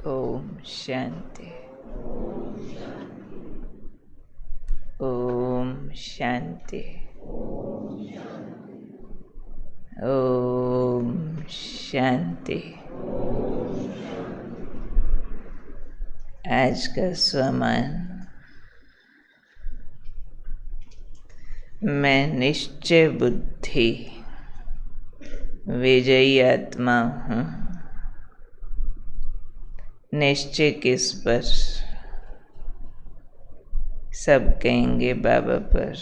ओम शांति। ओम शांति। ओम शांति। आज का स्वमान, मैं निश्चय बुद्धि विजयी आत्मा हूँ। निश्चय किस पर? सब कहेंगे बाबा पर।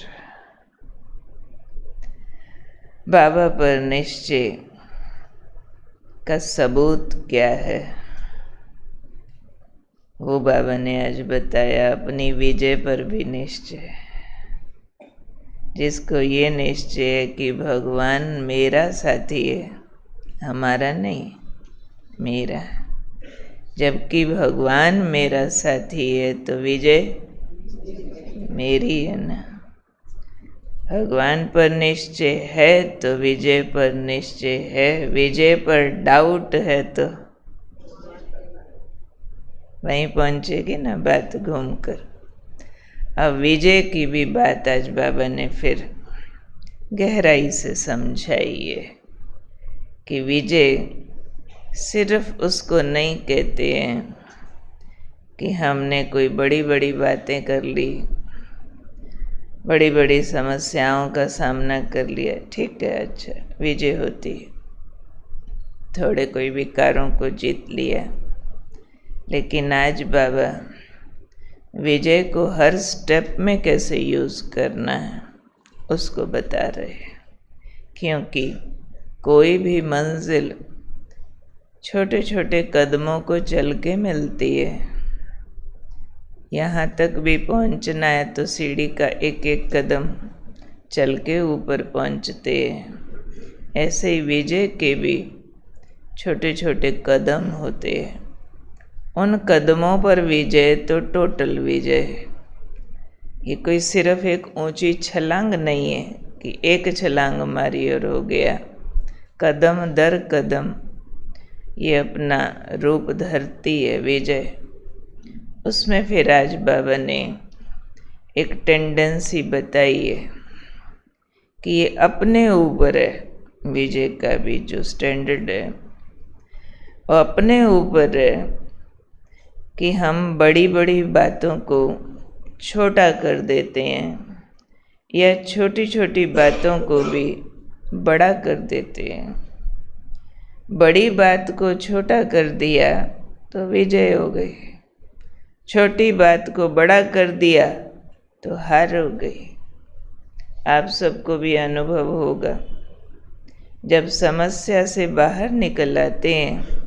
बाबा पर निश्चय का सबूत क्या है, वो बाबा ने आज बताया। अपनी विजय पर भी निश्चय, जिसको ये निश्चय है कि भगवान मेरा साथी है, हमारा नहीं, मेरा। जबकि भगवान मेरा साथी है तो विजय मेरी है ना। भगवान पर निश्चय है तो विजय पर निश्चय है। विजय पर डाउट है तो वहीं पहुंचेगी ना बात घूमकर। अब विजय की भी बात आज बाबा ने फिर गहराई से समझाई है कि विजय सिर्फ उसको नहीं कहते हैं कि हमने कोई बड़ी बड़ी बातें कर ली, बड़ी बड़ी समस्याओं का सामना कर लिया, ठीक है, अच्छा विजय होती है। थोड़े कोई विकारों को जीत लिया। लेकिन आज बाबा विजय को हर स्टेप में कैसे यूज़ करना है उसको बता रहे हैं। क्योंकि कोई भी मंजिल छोटे छोटे कदमों को चल के मिलती है। यहाँ तक भी पहुँचना है तो सीढ़ी का एक एक कदम चल के ऊपर पहुँचते हैं। ऐसे ही विजय के भी छोटे छोटे कदम होते हैं। उन कदमों पर विजय तो टोटल विजय है। ये कोई सिर्फ एक ऊंची छलांग नहीं है कि एक छलांग मारी और हो गया। कदम दर कदम ये अपना रूप धरती है विजय। उसमें फिर आज बाबा ने एक टेंडेंसी बताई है कि ये अपने ऊपर है। विजय का भी जो स्टैंडर्ड है वो अपने ऊपर है कि हम बड़ी बड़ी बातों को छोटा कर देते हैं या छोटी छोटी बातों को भी बड़ा कर देते हैं। बड़ी बात को छोटा कर दिया तो विजय हो गई, छोटी बात को बड़ा कर दिया तो हार हो गई। आप सबको भी अनुभव होगा, जब समस्या से बाहर निकल आते हैं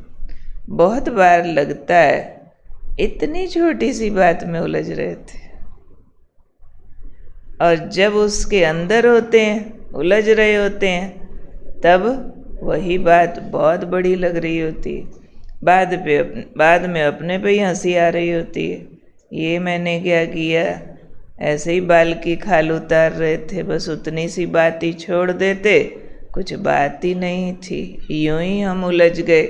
बहुत बार लगता है इतनी छोटी सी बात में उलझ रहे थे, और जब उसके अंदर होते हैं, उलझ रहे होते हैं, तब वही बात बहुत बड़ी लग रही होती है। बाद में अपने पे ही हंसी आ रही होती है। ये मैंने क्या किया, ऐसे ही बाल की खाल उतार रहे थे, बस उतनी सी बात ही छोड़ देते, कुछ बात ही नहीं थी, यूं ही हम उलझ गए।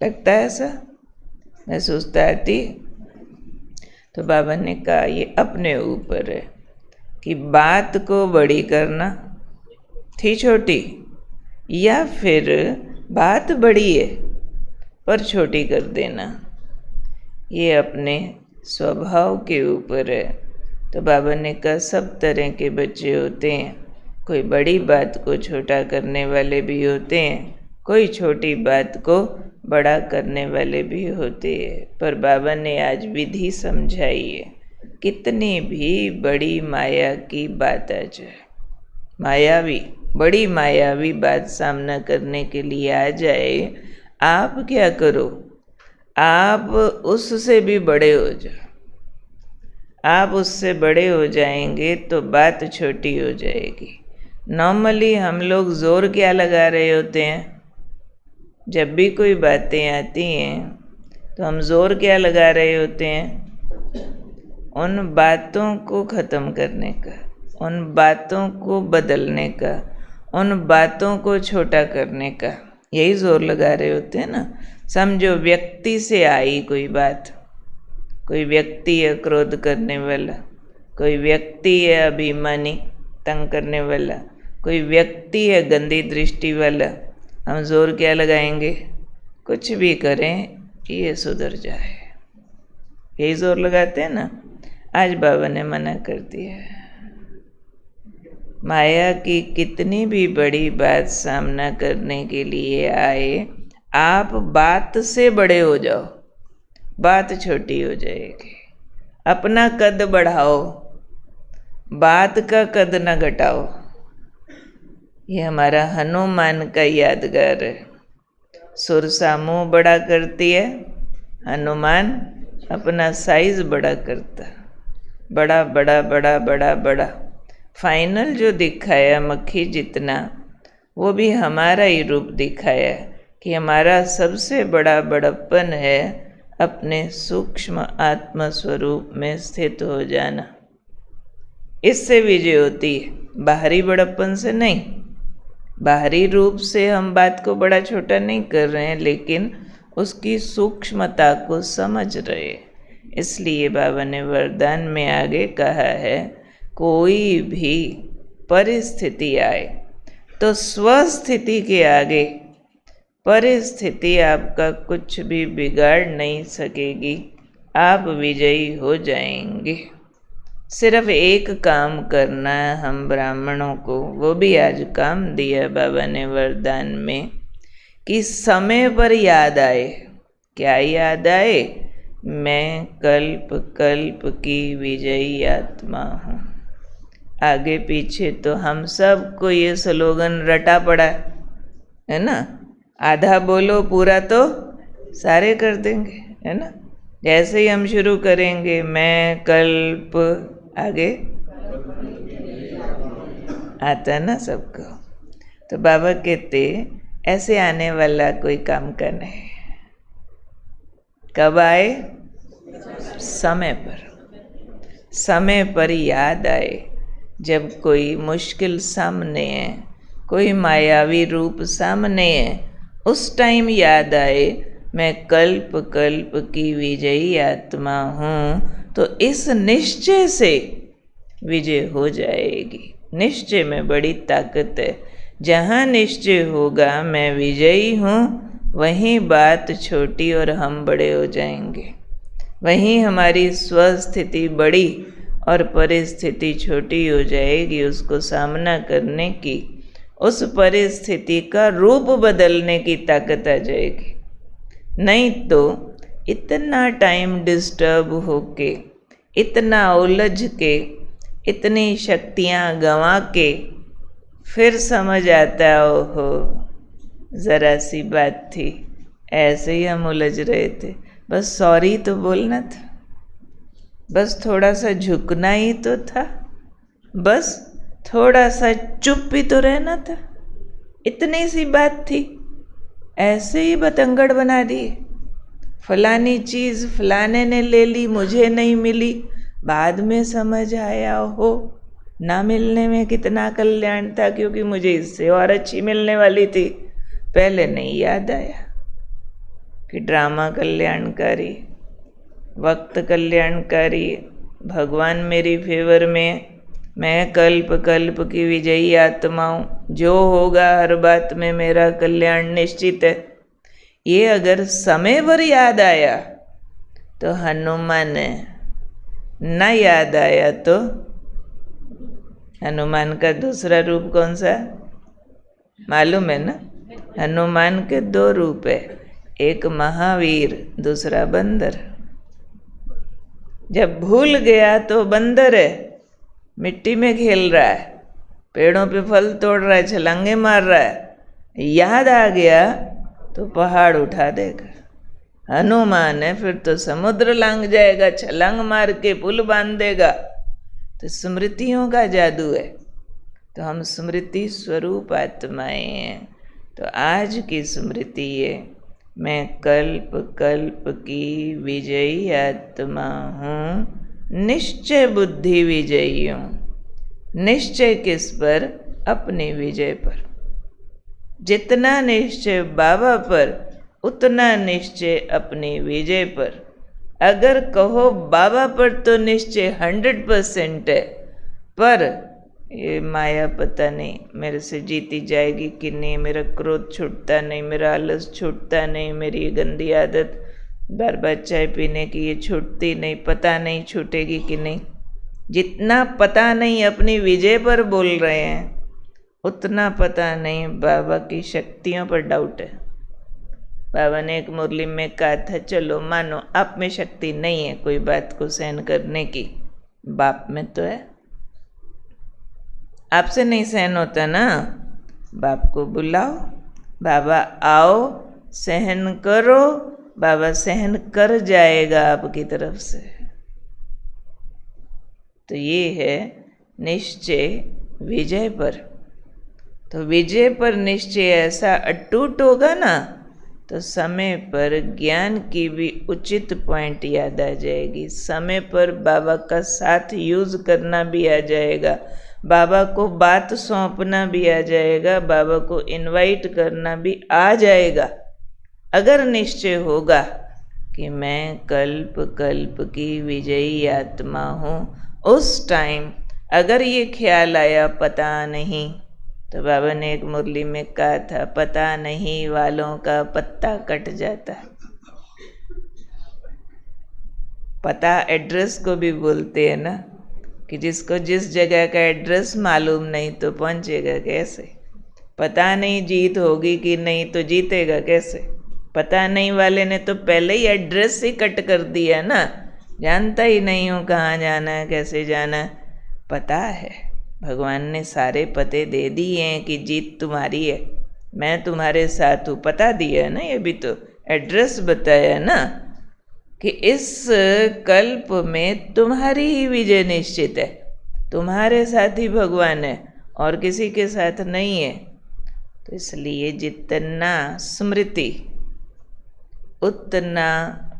लगता है ऐसा महसूस आती। तो बाबा ने कहा ये अपने ऊपर है कि बात को बड़ी करना थी छोटी, या फिर बात बड़ी है पर छोटी कर देना, ये अपने स्वभाव के ऊपर है। तो बाबा ने कहा सब तरह के बच्चे होते हैं। कोई बड़ी बात को छोटा करने वाले भी होते हैं, कोई छोटी बात को बड़ा करने वाले भी होते हैं। पर बाबा ने आज विधि समझाई है। कितनी भी बड़ी माया की बात आ जाए, मायावी बड़ी मायावी बात सामना करने के लिए आ जाए, आप क्या करो, आप उससे भी बड़े हो जाओ। आप उससे बड़े हो जाएंगे तो बात छोटी हो जाएगी। नॉर्मली हम लोग जोर क्या लगा रहे होते हैं, जब भी कोई बातें आती हैं तो हम जोर क्या लगा रहे होते हैं, उन बातों को ख़त्म करने का, उन बातों को बदलने का, उन बातों को छोटा करने का, यही जोर लगा रहे होते हैं ना। समझो व्यक्ति से आई कोई बात, कोई व्यक्ति है क्रोध करने वाला, कोई व्यक्ति है अभिमानी तंग करने वाला, कोई व्यक्ति है गंदी दृष्टि वाला, हम जोर क्या लगाएंगे? कुछ भी करें ये सुधर जाए, यही जोर लगाते हैं ना। आज बाबा ने मना कर दिया। माया की कितनी भी बड़ी बात सामना करने के लिए आए, आप बात से बड़े हो जाओ, बात छोटी हो जाएगी। अपना कद बढ़ाओ, बात का कद न घटाओ। ये हमारा हनुमान का यादगार है। सुरसा मुंह बड़ा करती है, हनुमान अपना साइज बड़ा करता, बड़ा बड़ा बड़ा बड़ा बड़ा। फाइनल जो दिखाया मक्खी जितना, वो भी हमारा ही रूप दिखाया कि हमारा सबसे बड़ा बड़प्पन है अपने सूक्ष्म आत्म स्वरूप में स्थित हो जाना। इससे विजय होती है, बाहरी बड़प्पन से नहीं। बाहरी रूप से हम बात को बड़ा छोटा नहीं कर रहे हैं, लेकिन उसकी सूक्ष्मता को समझ रहे। इसलिए बाबा ने वरदान में आगे कहा है, कोई भी परिस्थिति आए तो स्वस्थिति के आगे परिस्थिति आपका कुछ भी बिगाड़ नहीं सकेगी, आप विजयी हो जाएंगे। सिर्फ एक काम करना है हम ब्राह्मणों को, वो भी आज काम दिया बाबा ने वरदान में, कि समय पर याद आए। क्या याद आए? मैं कल्प कल्प की विजयी आत्मा हूँ। आगे पीछे तो हम सबको ये स्लोगन रटा पड़ा है ना। आधा बोलो पूरा तो सारे कर देंगे, है ना। जैसे ही हम शुरू करेंगे मैं कल्प, आगे आता ना सबको। तो बाबा कहते ऐसे आने वाला कोई काम का नहीं। कब आए? समय पर। समय पर याद आए, जब कोई मुश्किल सामने है, कोई मायावी रूप सामने है, उस टाइम याद आए मैं कल्प कल्प की विजयी आत्मा हूँ, तो इस निश्चय से विजय हो जाएगी। निश्चय में बड़ी ताकत है। जहाँ निश्चय होगा मैं विजयी हूँ, वहीं बात छोटी और हम बड़े हो जाएंगे। वहीं हमारी स्वस्थिति बड़ी और परिस्थिति छोटी हो जाएगी। उसको सामना करने की, उस परिस्थिति का रूप बदलने की ताकत आ जाएगी। नहीं तो इतना टाइम डिस्टर्ब होके, इतना उलझ के, इतनी शक्तियाँ गंवा के फिर समझ आता ओहो ज़रा सी बात थी, ऐसे ही हम उलझ रहे थे, बस सॉरी तो बोलना था, बस थोड़ा सा झुकना ही तो था, बस थोड़ा सा चुप भी तो रहना था, इतनी सी बात थी, ऐसे ही बतंगड़ बना दिए। फलानी चीज़ फलाने ने ले ली, मुझे नहीं मिली, बाद में समझ आया हो ना मिलने में कितना कल्याण था, क्योंकि मुझे इससे और अच्छी मिलने वाली थी। पहले नहीं याद आया कि ड्रामा कल्याणकारी, वक्त कल्याणकारी, भगवान मेरी फेवर में, मैं कल्प कल्प की विजयी आत्मा हूँ, जो होगा हर बात में मेरा कल्याण निश्चित है। ये अगर समय पर याद आया तो हनुमान है, न याद आया तो हनुमान का दूसरा रूप कौन सा मालूम है ना। हनुमान के दो रूप है, एक महावीर, दूसरा बंदर। जब भूल गया तो बंदर है, मिट्टी में खेल रहा है, पेड़ों पे फल तोड़ रहा है, छलांगे मार रहा है। याद आ गया तो पहाड़ उठा देगा। हनुमान है फिर तो समुद्र लांग जाएगा, छलांग मार के पुल बांध देगा। तो स्मृतियों का जादू है। तो हम स्मृति स्वरूप आत्माएं हैं। तो आज की स्मृति है, मैं कल्प कल्प की विजयी आत्मा हूँ, निश्चय बुद्धि विजयी हूँ। निश्चय किस पर? अपनी विजय पर। जितना निश्चय बाबा पर, उतना निश्चय अपनी विजय पर। अगर कहो बाबा पर तो निश्चय 100% है, पर ये माया पता नहीं मेरे से जीती जाएगी कि नहीं, मेरा क्रोध छूटता नहीं, मेरा आलस छूटता नहीं, मेरी ये गंदी आदत बार बार चाय पीने की ये छूटती नहीं, पता नहीं छूटेगी कि नहीं। जितना पता नहीं अपनी विजय पर बोल रहे हैं, उतना पता नहीं बाबा की शक्तियों पर डाउट है। बाबा ने एक मुरली में कहा था, चलो मानो आप में शक्ति नहीं है कोई बात को सहन करने की, बाप में तो है। आपसे नहीं सहन होता ना, बाप को बुलाओ, बाबा आओ सहन करो, बाबा सहन कर जाएगा आपकी तरफ से। तो ये है निश्चय विजय पर। तो विजय पर निश्चय ऐसा अटूट होगा ना, तो समय पर ज्ञान की भी उचित पॉइंट याद आ जाएगी, समय पर बाबा का साथ यूज करना भी आ जाएगा, बाबा को बात सौंपना भी आ जाएगा, बाबा को इनवाइट करना भी आ जाएगा। अगर निश्चय होगा कि मैं कल्प कल्प की विजयी आत्मा हूँ, उस टाइम अगर ये ख्याल आया पता नहीं, तो बाबा ने एक मुरली में कहा था, पता नहीं वालों का पत्ता कट जाता है। पता एड्रेस को भी बोलते हैं ना, कि जिसको जिस जगह का एड्रेस मालूम नहीं तो पहुंचेगा कैसे। पता नहीं जीत होगी कि नहीं तो जीतेगा कैसे। पता नहीं वाले ने तो पहले ही एड्रेस ही कट कर दिया ना, जानता ही नहीं हूँ कहाँ जाना है कैसे जाना है। पता है भगवान ने सारे पते दे दिए हैं कि जीत तुम्हारी है, मैं तुम्हारे साथ हूँ, पता दिया है ना, ये भी तो एड्रेस बताया है ना, कि इस कल्प में तुम्हारी ही विजय निश्चित है, तुम्हारे साथ ही भगवान है और किसी के साथ नहीं है। तो इसलिए जितना स्मृति उतना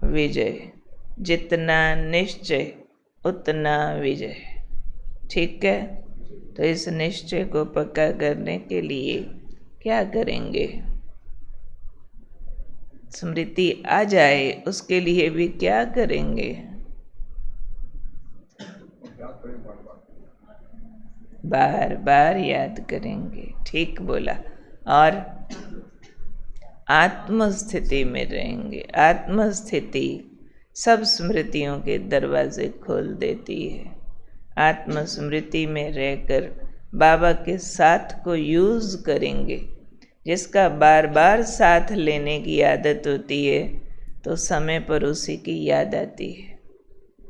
विजय, जितना निश्चय उतना विजय। ठीक है, तो इस निश्चय को पक्का करने के लिए क्या करेंगे? स्मृति आ जाए उसके लिए भी क्या करेंगे? बार बार याद करेंगे। ठीक बोला। और आत्मस्थिति में रहेंगे। आत्मस्थिति सब स्मृतियों के दरवाजे खोल देती है। आत्मस्मृति में रहकर बाबा के साथ को यूज़ करेंगे। जिसका बार बार साथ लेने की आदत होती है तो समय पर उसी की याद आती है।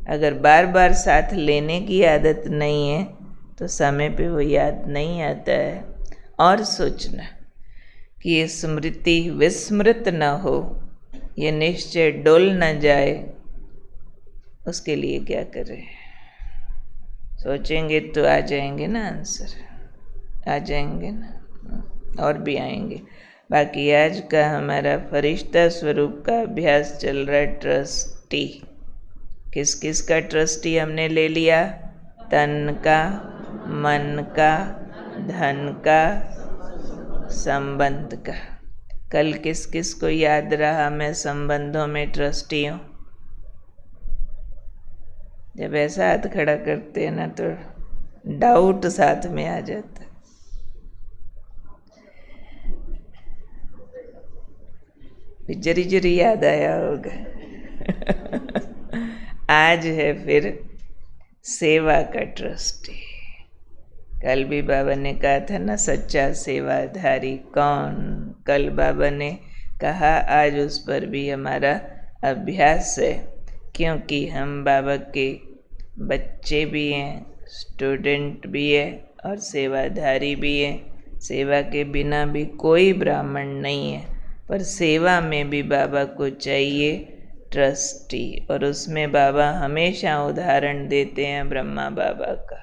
अगर बार बार साथ लेने की आदत नहीं है तो समय पे वो याद नहीं आता है। और सोचना कि ये स्मृति विस्मृत न हो, ये निश्चय डोल न जाए, उसके लिए क्या करें? सोचेंगे तो आ जाएंगे ना आंसर, आ जाएंगे ना, और भी आएंगे। बाकी आज का हमारा फरिश्ता स्वरूप का अभ्यास चल रहा है। ट्रस्टी, किस किस का ट्रस्टी हमने ले लिया? तन का, मन का, धन का, संबंध का। कल किस किस को याद रहा मैं संबंधों में ट्रस्टी हूँ? जब ऐसा हाथ खड़ा करते हैं ना तो डाउट साथ में आ जाता है। जरी जरी याद आया होगा। आज है फिर सेवा का ट्रस्टी। कल भी बाबा ने कहा था ना, सच्चा सेवाधारी कौन? कल बाबा ने कहा आज उस पर भी हमारा अभ्यास है, क्योंकि हम बाबा के बच्चे भी हैं, स्टूडेंट भी है और सेवाधारी भी हैं। सेवा के बिना भी कोई ब्राह्मण नहीं है, पर सेवा में भी बाबा को चाहिए ट्रस्टी। और उसमें बाबा हमेशा उदाहरण देते हैं ब्रह्मा बाबा का,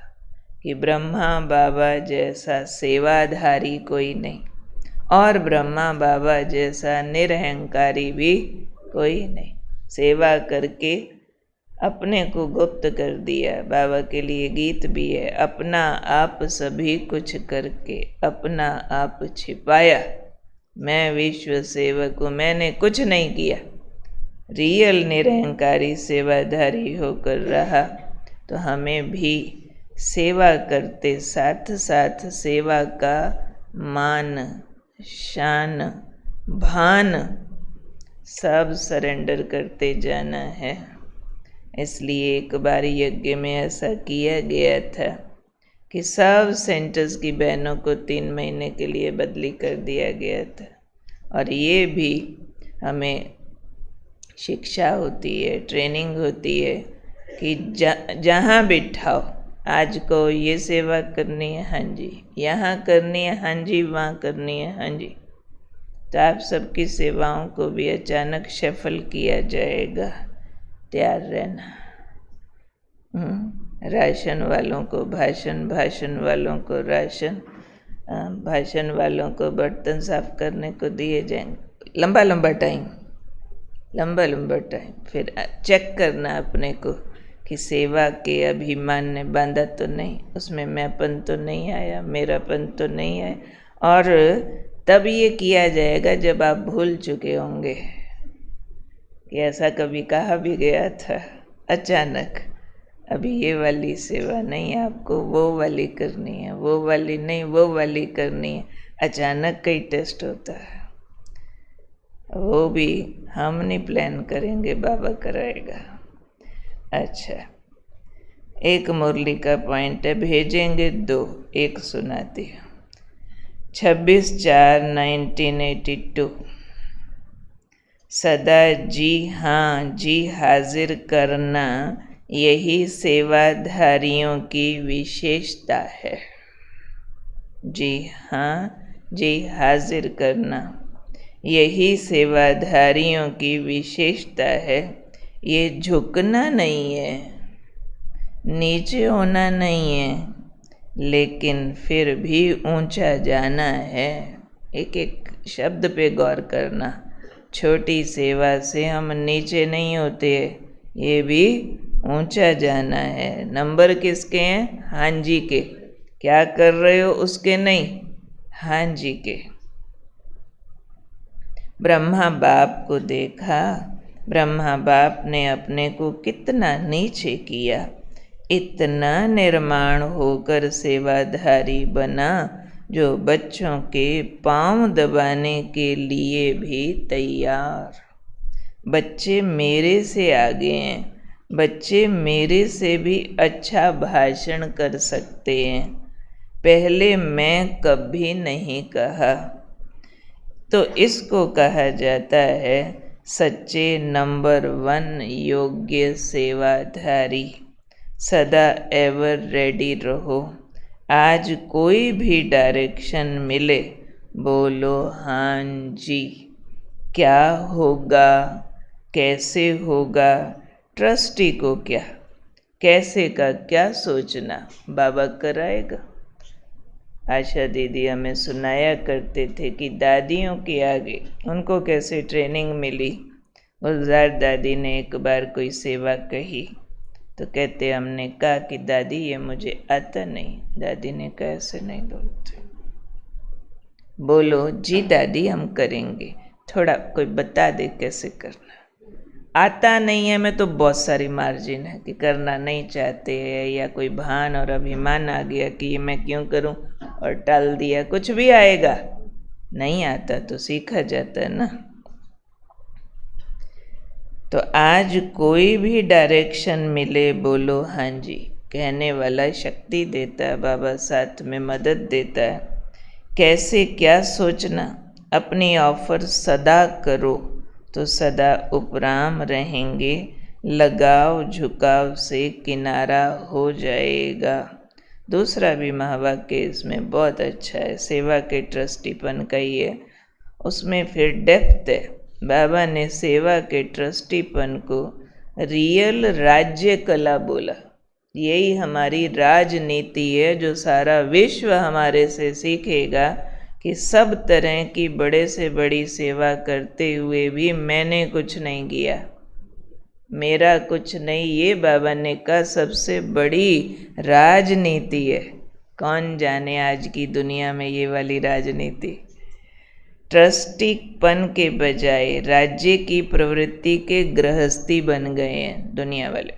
कि ब्रह्मा बाबा जैसा सेवाधारी कोई नहीं और ब्रह्मा बाबा जैसा निरहंकारी भी कोई नहीं। सेवा करके अपने को गुप्त कर दिया। बाबा के लिए गीत भी है, अपना आप सभी कुछ करके अपना आप छिपाया, मैं विश्व सेवक हूँ, मैंने कुछ नहीं किया। रियल निरहंकारी सेवाधारी होकर रहा तो हमें भी सेवा करते साथ साथ सेवा का मान, शान, भान सब सरेंडर करते जाना है। इसलिए एक बार यज्ञ में ऐसा किया गया था कि सब सेंटर्स की बहनों को 3 महीने के लिए बदली कर दिया गया था। और ये भी हमें शिक्षा होती है, ट्रेनिंग होती है कि जहाँ बिठाओ, आज को ये सेवा करनी है, हाँ जी, यहाँ करनी है, हाँ जी, वहाँ करनी है, हाँ जी। तो आप सबकी सेवाओं को भी अचानक शफल किया जाएगा, तैयार रहना। राशन वालों को भाषण, भाषण वालों को राशन, भाषण वालों को बर्तन साफ करने को दिए जाएंगे। लंबा लंबा टाइम, फिर चेक करना अपने को कि सेवा के अभिमान ने बांधा तो नहीं, उसमें मैंपन तो नहीं आया, मेरापन तो नहीं आया। और तब ये किया जाएगा जब आप भूल चुके होंगे कि ऐसा कभी कहा भी गया था अचानक, अभी ये वाली सेवा नहीं, आपको वो वाली करनी है, वो वाली नहीं, वो वाली करनी है। अचानक कई टेस्ट होता है, वो भी हम नहीं प्लान करेंगे, बाबा कराएगा। अच्छा, एक मुरली का पॉइंट है, भेजेंगे 2, एक सुनाती हूँ। 26/4/1982 सदा जी हाँ जी हाजिर करना यही सेवाधारियों की विशेषता है। जी हाँ जी हाजिर करना यही सेवाधारियों की विशेषता है। ये झुकना नहीं है, नीचे होना नहीं है, लेकिन फिर भी ऊंचा जाना है। एक एक शब्द पे गौर करना। छोटी सेवा से हम नीचे नहीं होते, ये भी ऊंचा जाना है। नंबर किसके हैं? हाँ जी के। क्या कर रहे हो उसके नहीं, हाँ जी के। ब्रह्मा बाप को देखा, ब्रह्मा बाप ने अपने को कितना नीचे किया, इतना निर्माण होकर सेवाधारी बना जो बच्चों के पांव दबाने के लिए भी तैयार। बच्चे मेरे से आगे हैं, बच्चे मेरे से भी अच्छा भाषण कर सकते हैं, पहले मैं कभी नहीं कहा। तो इसको कहा जाता है सच्चे नंबर 1 योग्य सेवाधारी। सदा एवर रेडी रहो। आज कोई भी डायरेक्शन मिले, बोलो हाँ जी। क्या होगा, कैसे होगा, ट्रस्टी को क्या, कैसे का क्या सोचना, बाबा कराएगा। आशा दीदी हमें सुनाया करते थे कि दादियों के आगे उनको कैसे ट्रेनिंग मिली। गुलजार दादी ने एक बार कोई सेवा कही तो कहते, हमने कहा कि दादी ये मुझे आता नहीं। दादी ने कहा ऐसे नहीं बोलते, बोलो जी दादी हम करेंगे, थोड़ा कोई बता दे कैसे करना। आता नहीं है में तो बहुत सारी मार्जिन है कि करना नहीं चाहते हैं, या कोई भान और अभिमान आ गया कि ये मैं क्यों करूं और टाल दिया। कुछ भी आएगा, नहीं आता तो सीखा जाता है ना। तो आज कोई भी डायरेक्शन मिले, बोलो हाँ जी। कहने वाला शक्ति देता है बाबा, साथ में मदद देता है। कैसे क्या सोचना, अपनी ऑफर सदा करो तो सदा उपराम रहेंगे। लगाव झुकाव से किनारा हो जाएगा। दूसरा भी महावाक्य इसमें बहुत अच्छा है, सेवा के ट्रस्टीपन का ही है, उसमें फिर डेप्थ है। बाबा ने सेवा के ट्रस्टीपन को रियल राज्य कला बोला। यही हमारी राजनीति है जो सारा विश्व हमारे से सीखेगा कि सब तरह की बड़े से बड़ी सेवा करते हुए भी मैंने कुछ नहीं किया, मेरा कुछ नहीं, ये बाबा ने कहा सबसे बड़ी राजनीति है। कौन जाने आज की दुनिया में ये वाली राजनीति। ट्रस्टीपन के बजाय राज्य की प्रवृत्ति के गृहस्थी बन गए हैं दुनिया वाले।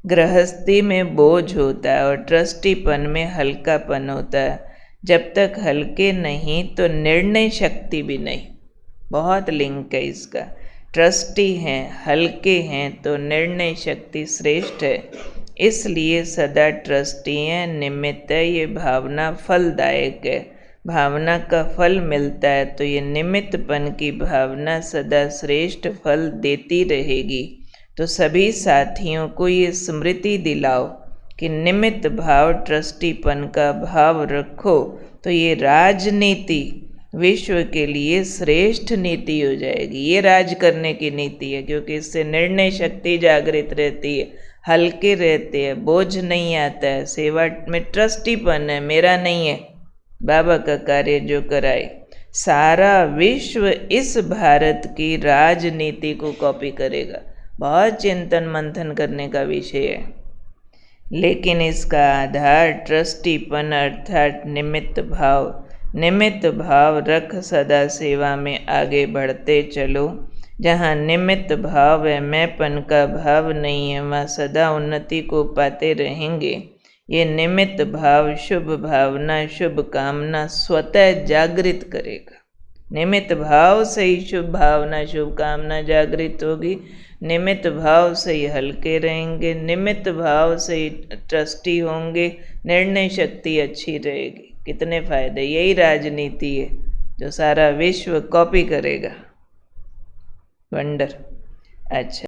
गृहस्थी में बोझ होता है और ट्रस्टीपन में हल्कापन होता है। जब तक हल्के नहीं तो निर्णय शक्ति भी नहीं। बहुत लिंक है इसका। ट्रस्टी हैं, हल्के हैं तो निर्णय शक्ति श्रेष्ठ है। इसलिए सदा ट्रस्टी हैं, निमित्त है। ये भावना फलदायक है। भावना का फल मिलता है तो ये निमित्तपन की भावना सदा श्रेष्ठ फल देती रहेगी। तो सभी साथियों को ये स्मृति दिलाओ कि निमित्त भाव, ट्रस्टीपन का भाव रखो तो ये राजनीति विश्व के लिए श्रेष्ठ नीति हो जाएगी। ये राज करने की नीति है, क्योंकि इससे निर्णय शक्ति जागृत रहती है, हल्के रहते हैं, बोझ नहीं आता है, सेवा में ट्रस्टीपन है, मेरा नहीं है, बाबा का कार्य जो कराए। सारा विश्व इस भारत की राजनीति को कॉपी करेगा। बहुत चिंतन मंथन करने का विषय है, लेकिन इसका आधार ट्रस्टीपन अर्थात निमित्त भाव। निमित्त भाव रख सदा सेवा में आगे बढ़ते चलो। जहाँ निमित्त भाव है, मैंपन का भाव नहीं है, वहाँ सदा उन्नति को पाते रहेंगे। ये निमित्त भाव शुभ भावना, शुभ कामना स्वतः जागृत करेगा। निमित्त भाव से ही शुभ भावना, शुभ कामना जागृत होगी। निमित्त भाव से ही हल्के रहेंगे, निमित्त भाव से ही ट्रस्टी होंगे, निर्णय शक्ति अच्छी रहेगी। कितने फायदे। यही राजनीति है जो सारा विश्व कॉपी करेगा। वंडर। अच्छा।